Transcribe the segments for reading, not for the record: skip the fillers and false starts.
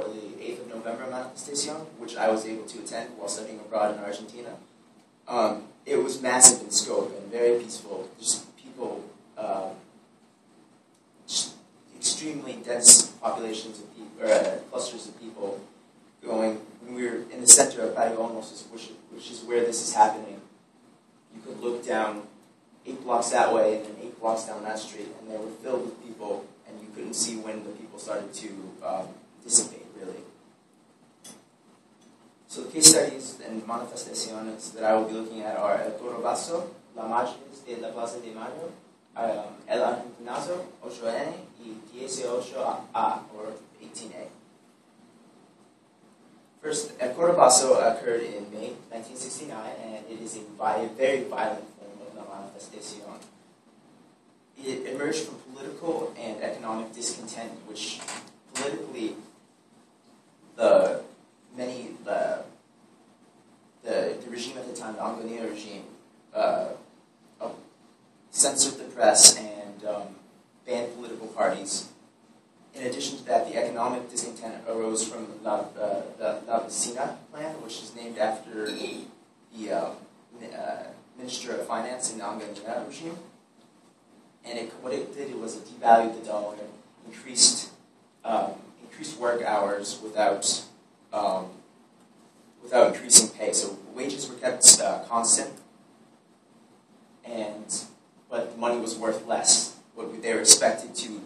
for the 8th of November manifestation, which I was able to attend while studying abroad in Argentina. It was massive in scope and very peaceful. Just people, just extremely dense populations of people, or clusters of people going. When we were in the center of Barrio Olmos, which is where this is happening, you could look down 8 blocks that way and then 8 blocks down that street, and they were filled with people, and you couldn't see when the people started to dissipate, really. So the case studies and manifestaciones that I will be looking at are El Corobazo, La Marches de la Plaza de Mayo, El Argentinazo, 8N, y 18A, or 18A. First, El Corobazo occurred in May 1969, and it is a very violent form of la manifestación. It emerged from political and economic discontent, which politically the regime at the time, the Angonia regime, censored the press and banned political parties. In addition to that, the economic discontent arose from the Vecina plan, which is named after the Minister of Finance in the Angonia regime. And what it did was it devalued the dollar, increased work hours without increasing pay. So wages were kept constant, but the money was worth less. They were expected to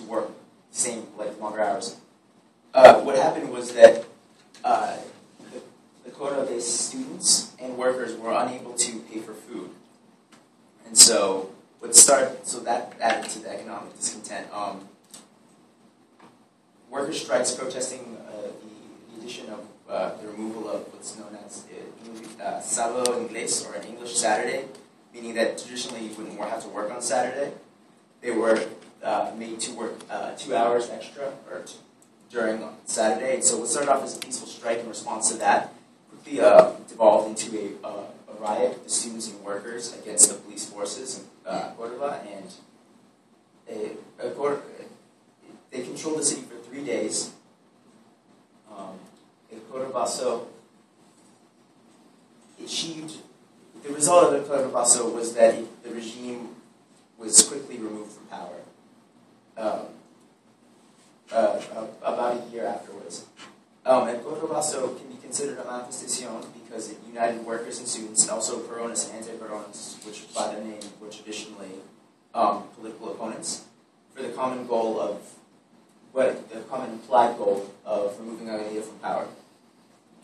work the same, like longer hours. What happened was that the Coro-based students and workers were unable to pay for food. And so that added to the economic discontent. Worker strikes protesting the addition of the removal of what's known as Sábado Inglés, or an English Saturday, meaning that traditionally you wouldn't have to work on Saturday. They were made to work 2 hours extra during Saturday. And so what started off as a peaceful strike in response to that quickly devolved into a riot with the students and workers against the police forces in Córdoba, and they controlled the city for 3 days. El Corobazo achieved, the result of El Corobazo was that the regime was quickly removed from power about a year afterwards. El Corobazo can be considered a manifestación because it united workers and students, and also peronistas and anti-peronistas, which by their name were traditionally political opponents, for the common goal of, the common implied goal of removing Angonia from power.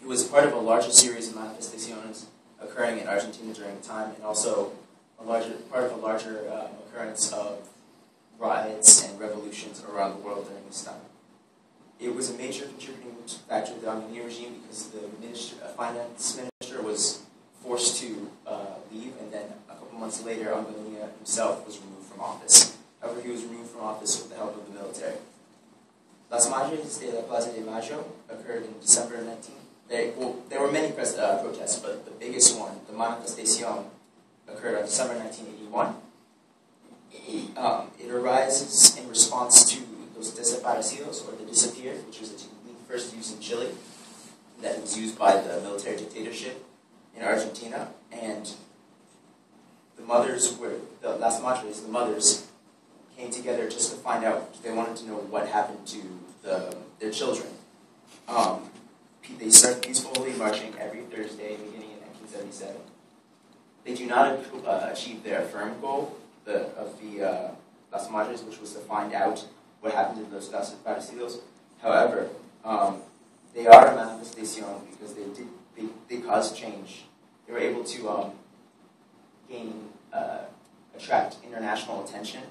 It was part of a larger series of manifestaciones occurring in Argentina during the time, and also part of a larger occurrence of riots and revolutions around the world during this time. It was a major contributing factor to the Angonia regime because the finance minister was forced to leave, and then a couple months later, Angonia himself was removed from office. However, he was removed from office with the help of the military. Las Marches de la Plaza de Mayo occurred in December 19. There were many protests, but the biggest one, the manifestación, occurred on December 1981. It arises in response to those desaparecidos, or the disappeared, which was a technique first used in Chile, that was used by the military dictatorship in Argentina, and Las Marches, the mothers, came together just to find out, they wanted to know what happened to their children. They started peacefully marching every Thursday beginning in 1977. They do not achieve their firm goal of the Las Marches, which was to find out what happened to those desaparecidos. However, they are a manifestación because they caused change. They were able to attract international attention,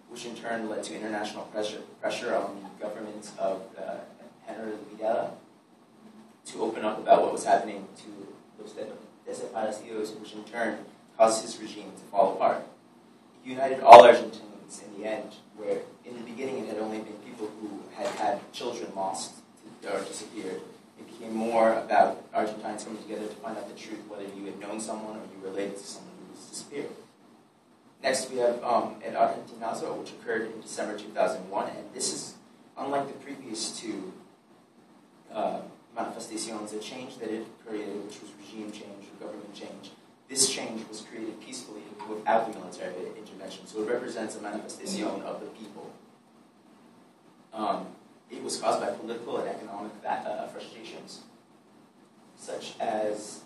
which in turn led to international pressure on the government of Henry Videla to open up about what was happening to those desaparecidos, which in turn caused his regime to fall apart. It united all Argentinians in the end, where in the beginning it had only been people who had children lost or disappeared. It became more about Argentines coming together to find out the truth, whether you had known someone or you related to someone who was disappeared. Next, we have El Argentinazo, which occurred in December 2001, and this is, unlike the previous to manifestations, the change that it created, which was regime change or government change, this change was created peacefully without the military intervention. So it represents a manifestation of the people. It was caused by political and economic frustrations, such as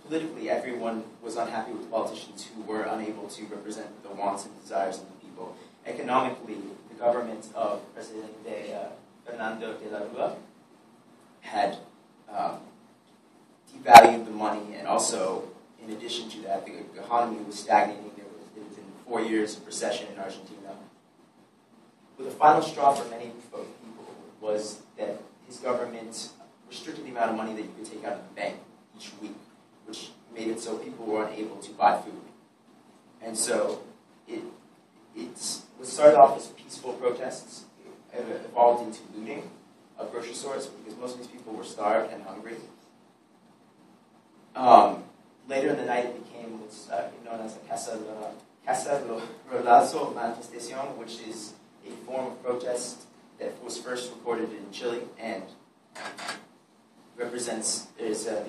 politically everyone was unhappy with politicians who were unable to represent the wants and desires of the people. Economically, the government of Presidente Fernando de la Rua had devalued the money, and also, in addition to that, the economy was stagnating. There was been 4 years of recession in Argentina. But the final straw for many people was that his government restricted the amount of money that you could take out of the bank each week, which made it so people were unable to buy food. And so it was started off as peaceful protests. It evolved into looting of grocery stores because most of these people were starved and hungry. Later in the night, it became what's known as a Cacerolazo manifestación, which is a form of protest that was first recorded in Chile and represents the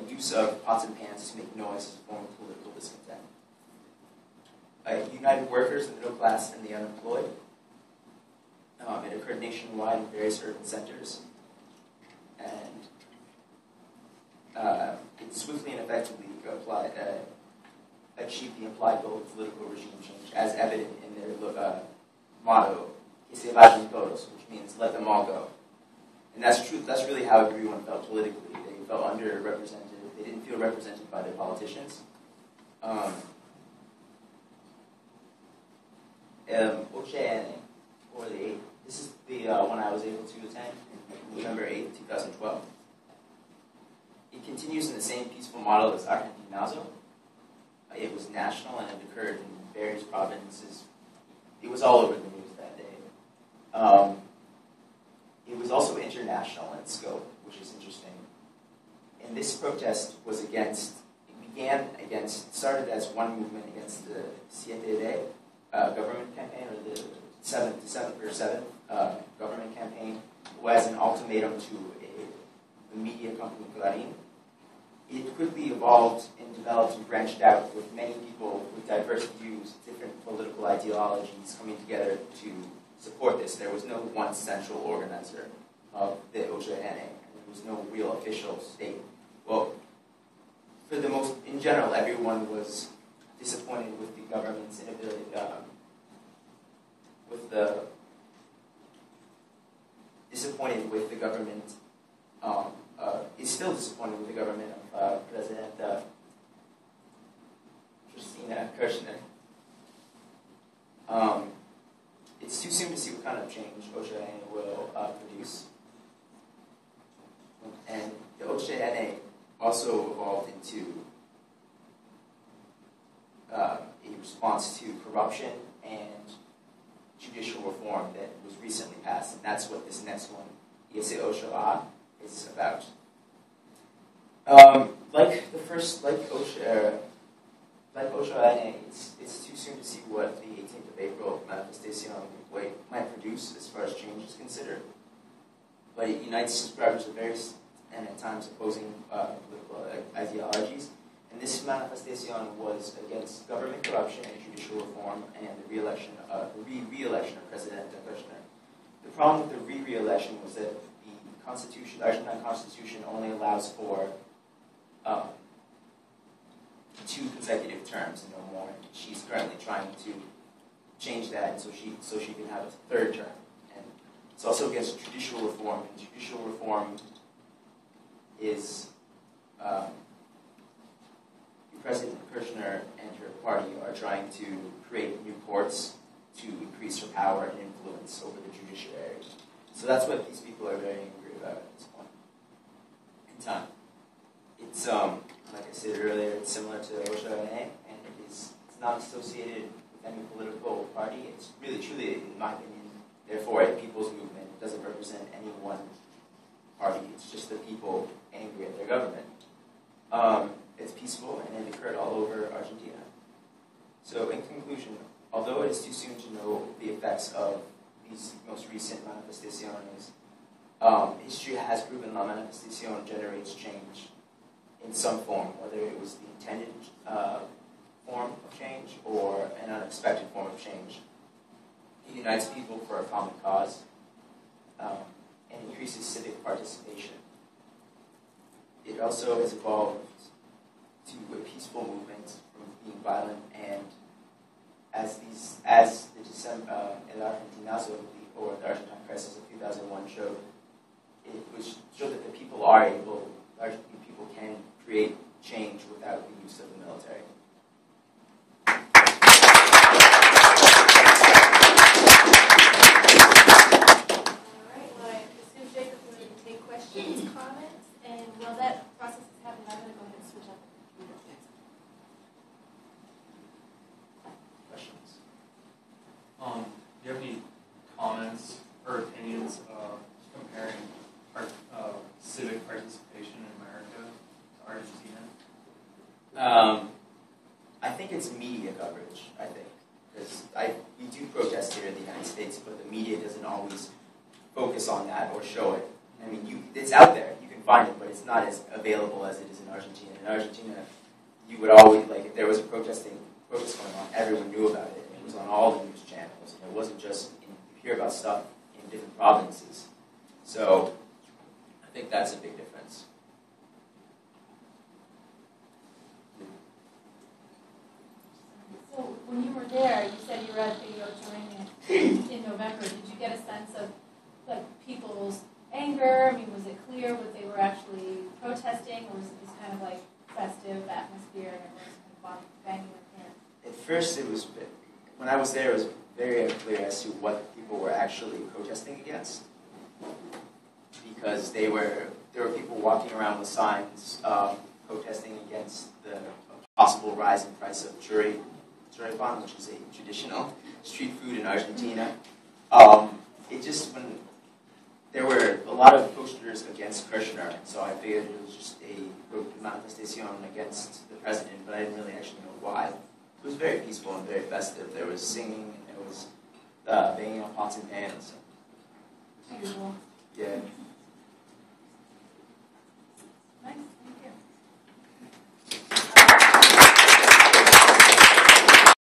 use of pots and pans to make noise as a form of political discontent. United workers, the middle class, and the unemployed. It occurred nationwide in various urban centers, and it swiftly and effectively achieved the implied goal of political regime change, as evident in their motto, "Que se vayan todos," which means "let them all go." And that's true. That's really how everyone felt politically. They felt underrepresented. They didn't feel represented by their politicians. OCN, or the 8th. This is the one I was able to attend, November 8th, 2012. It continues in the same peaceful model as Argentinazo. It was national and it occurred in various provinces. It was all over the news that day. It was also international in scope, which is interesting. And this protest was started as one movement against the 7 government campaign, or the 7th government campaign, as an ultimatum to the media company Clarín. It quickly evolved and developed and branched out with many people with diverse views, different political ideologies coming together to support this. There was no one central organizer of the OCN, and there was no real official state. Well, in general, everyone was disappointed with the government's inability, is still disappointed with the government of President Cristina Kirchner. It's too soon to see what kind of change OCN will produce. And the OCN also evolved into a response to corruption and judicial reform that was recently passed, and that's what this next one, Ese Ochoa, is about. Like OCN, it's too soon to see what the 18th of April manifestation might produce as far as change is considered. But it unites subscribers of various and at times opposing political ideologies. And this manifestation was against government corruption and judicial reform and the re-election of President Kirchner. The problem with the re-election was that the Argentine Constitution only allows for 2 consecutive terms and no more. She's currently trying to change that so she can have a 3rd term. And it's also against judicial reform, and judicial reform is President Kirchner and her party are trying to create new courts to increase her power and influence over the judiciary. So that's what these people are very angry about at this point in time. It's, like I said earlier, it's similar to OCN, and it's not associated with any political party. It's really, truly, in my opinion, therefore a people's movement. It doesn't represent any one party. It's just the people angry at their government. It's peaceful, and it occurred all over Argentina. So in conclusion, although it is too soon to know the effects of these most recent manifestaciones, history has proven la manifestación generates change in some form, whether it was the intended form of change or an unexpected form of change. It unites people for a common cause and increases civic participation. It also has evolved to a peaceful movement from being violent, and as the December El Argentinazo or the Argentine crisis of 2001 showed, showed that the people are able, Argentine people can create change without the use of the military. Questions, comments, and while that process is happening, I'm going to go ahead and switch up the computer. Questions? Do you have any comments or opinions comparing civic participation in America to Argentina? I think it's media coverage, I think. Because we do protest here in the United States, but the media doesn't always focus on that or show it. I mean, it's out there. You can find it, but it's not as available as it is in Argentina. In Argentina, you would always, like, if there was a protest going on, everyone knew about it. And it was on all the news channels. And it wasn't just, you hear about stuff in different provinces. So, I think that's a big difference. So, when you were there, you said you were at the in November. Did you get a sense of, like, people's anger? I mean, was it clear what they were actually protesting, or was it just kind of like festive atmosphere and everyone's kind of banging their hands? At first, when I was there, it was very unclear as to what people were actually protesting against. Because there were people walking around with signs protesting against the possible rise in price of choripan, which is a traditional street food in Argentina. There were a lot of posters against Kirchner, so I figured it was just a manifestation against the president, but I didn't really actually know why. It was very peaceful and very festive. There was singing, and there was banging on pots and pans.